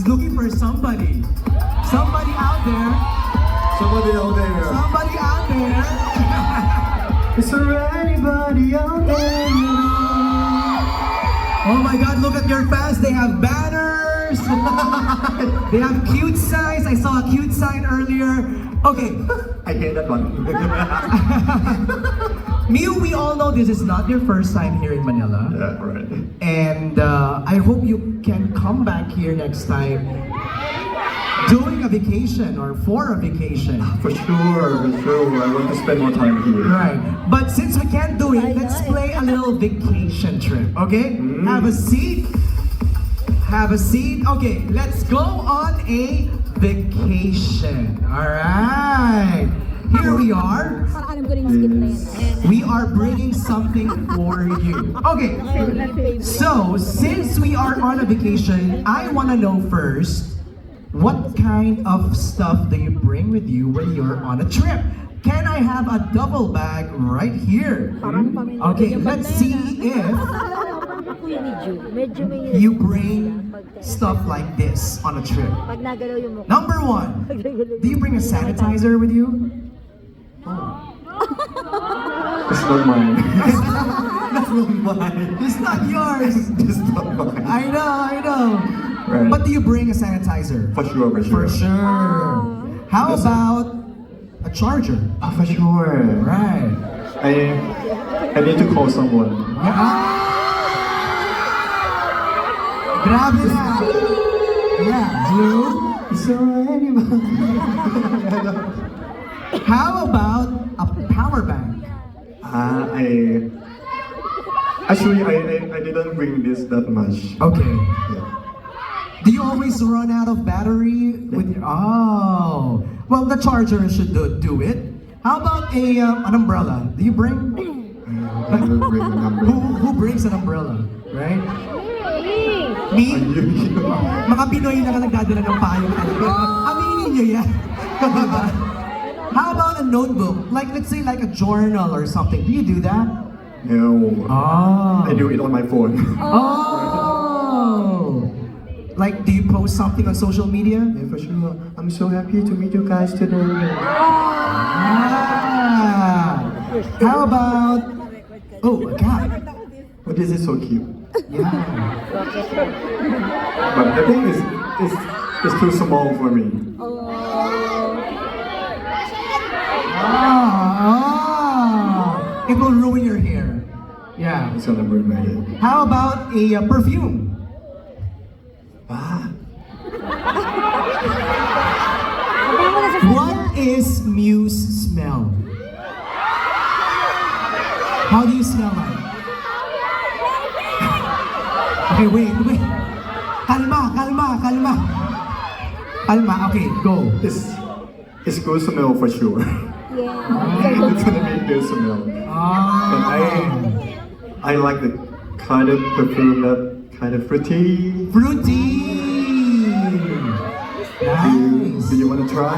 He's looking for somebody. Somebody out there. Somebody out there. Somebody out there. Is there anybody out there? Oh my God, look at your fans. They have banners. They have cute signs. I saw a cute sign earlier. Okay. I hate that one. Mew, we all know this is not your first time here in Manila. Yeah, right. And I hope you can come back here next time doing a vacation or for a vacation. For sure. I want to spend more time here. Right. But since we can't do it, let's play a little vacation trip, okay? Have a seat. Have a seat. Okay, let's go on a vacation. All right. Here we are. We are bringing something for you. Okay. So, since we are on a vacation, I want to know first, what kind of stuff do you bring with you when you're on a trip? Can I have a double bag right here? Okay, let's see if you bring stuff like this on a trip. Number one, do you bring a sanitizer with you? It's not mine. That's not mine. It's not yours. It's not mine. I know. Right. But do you bring a sanitizer? For sure. For sure. How about a charger? Oh, for sure. Right. I need to call someone. Grabe na. Yeah, Blue. So anybody? How about a power bank? Actually, I didn't bring this that much. Okay. Yeah. Do you always run out of battery with your... Oh. Well, the charger should do it. How about an umbrella? Do you bring? I don't bring an umbrella. Who brings an umbrella? Right? Me? Mga Pinoy na nagdadala ng payong. Aminin nyo yan. Diba? How about a notebook? Like, let's say like a journal or something. Do you do that? No. Oh. I do it on my phone. Oh. Like, do you post something on social media? Yeah, for sure. I'm so happy to meet you guys today. Ah. How about... Oh, a cat. But this is so cute. Yeah. But the thing is, it's too small for me. It will ruin your hair. Yeah. It's gonna ruin my head. How about a perfume? What is Mew's smell? How do you smell like? Okay, wait. Kalma, okay, go. It's good smell for sure. It's gonna be good smell. And I like the kind of perfume that kind of fruity. Nice. Do you want to try?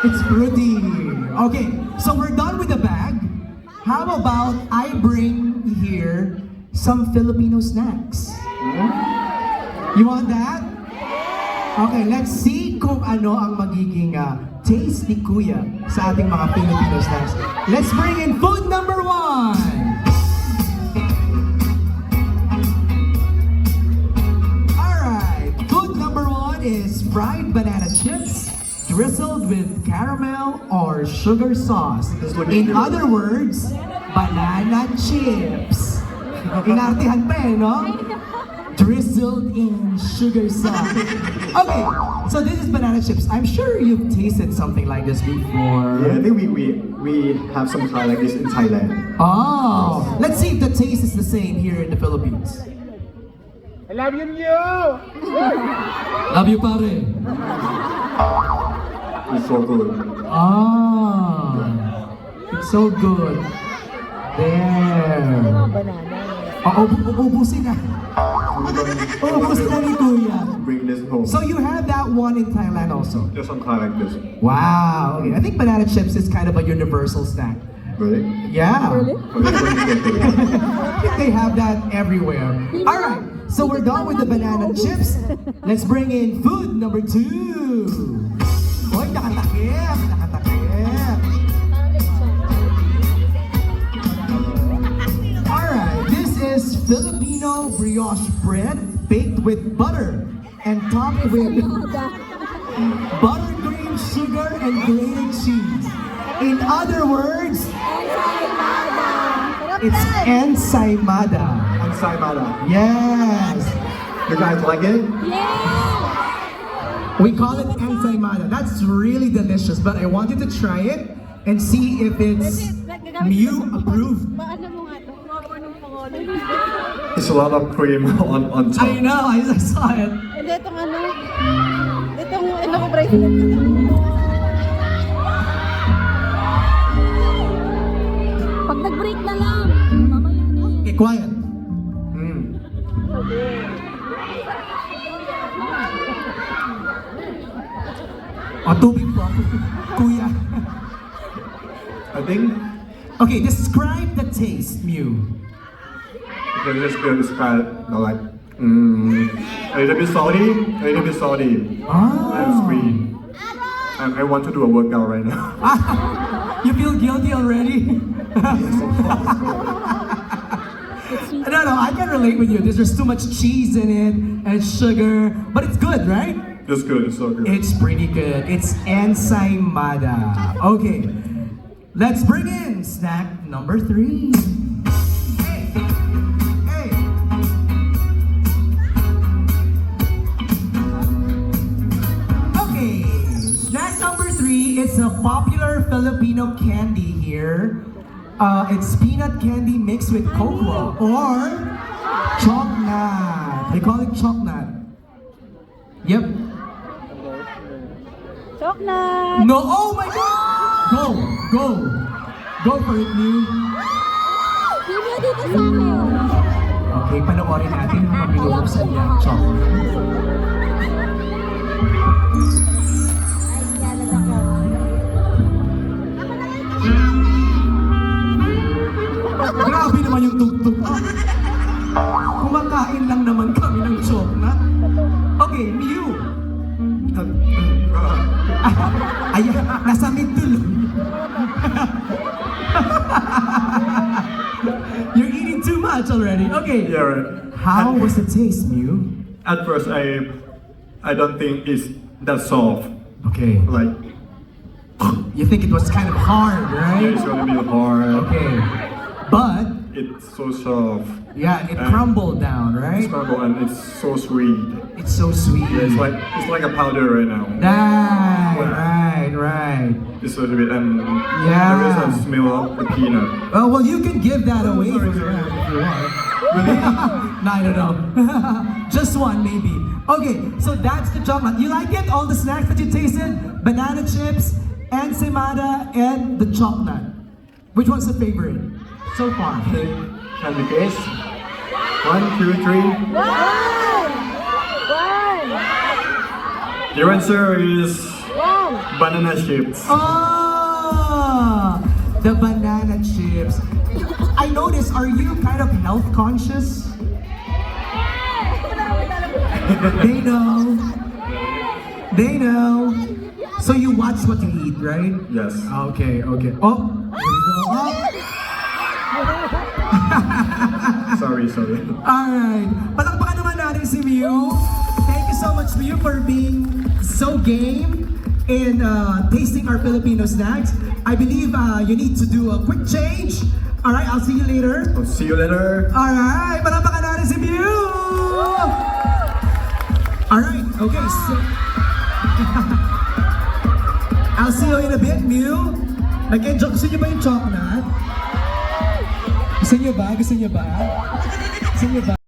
It's fruity. Okay, so we're done with the bag. How about I bring here some Filipino snacks? You want that? Okay, let's see kung ano ang magiging taste ni Kuya sa ating mga Filipino snacks. Let's bring in food number 1. Is fried banana chips drizzled with caramel or sugar sauce. In other words, banana chips. Inartihan pa no? Drizzled in sugar sauce. Okay, so this is banana chips. I'm sure you've tasted something like this before. Yeah, I think we have some kind like this in Thailand. Oh, let's see if the taste is the same here in the Philippines. I love you, Mew! Love you, pare. It's so good. It's so good. There. Ubusin na. Ubusin na ni Kuya. Bring this home. So you have that one in Thailand also? Just some kind like this. Wow. Okay. I think banana chips is kind of a universal snack. Really? Yeah. Really? Okay, They have that everywhere. All right, so we're done with the banana chips. Let's bring in food number 2. Hoy, nakatakip, nakatakip. All right, this is Filipino brioche bread baked with butter and topped with buttercream, sugar, and grated cheese. In other words, it's ensaymada. Ensaymada. Yes. You guys like it? We call it ensaymada. That's really delicious, but I want you to try it and see if it's Mew approved. It's a lot of cream on top. I know, I saw it. Hindi, itong ko bracelet. Pag nag-break na lang, mamaya na. Okay, quiet. O, tubig po. Kuya. I think Okay, describe the taste, Mew. the recipe is kind of like a little bit salty, and sweet. And I want to do a workout right now. You feel guilty already? No, I can relate with you. There's too much cheese in it and sugar, but it's good, right? It's good, it's so good. It's pretty good. It's ensaymada. Okay, let's bring in snack number 3. Hey, hey. Okay, snack number 3 is a popular Filipino candy here. It's peanut candy mixed with cocoa or chocolate. They call it chocolate. Yep. Chocolate! No, oh my God! Go for it, Mew. Hindi dito sa akin. Okay, panoorin natin habang binubuksan niya ang chocolate. Ay, yalan ako. Grabe naman yung tugtog. Kumakain lang naman kami ng chocolate. Okay, Mew. Ayan, nasa mid tuloy. You're eating too much already. Okay. Yeah, right. How was the taste, Mew? At first, I don't think it's that soft. Okay. Like, You think it was kind of hard, right? it's gonna be hard. Okay. But, It's so soft. yeah, it crumbled down, right? It's crumble and it's so sweet. It's so sweet. Yeah, it's like a powder right now. Right. It's so sweet and Yeah. there is a smell of the peanut. Oh, well, you can give that away Sorry, for sorry. that if you want. No, I don't know. Just one, maybe. Okay, so that's the chocolate. You like it? All the snacks that you tasted? Banana chips, ensaymada, and the chocolate. Which one's the favorite so far? Can you guess? 1, 2, 3. One! Your answer is One! banana chips. Oh, the banana chips. I noticed, are you kind of health conscious? They know. They know. So you watch what you eat, right? Yes. Okay. Oh, here we go. Oh. Sorry. Alright. Palakpakan naman natin si Mew. Thank you so much, Mew, for being so game in tasting our Filipino snacks. I believe you need to do a quick change. Alright, I'll see you later. I'll see you later. Alright, palakpakan natin si Mew! Alright, okay, so... I'll see you in a bit, Mew. Nag-enjoy, gusto niyo ba yung chocolate? Gusto niyo ba? Gusto niyo ba?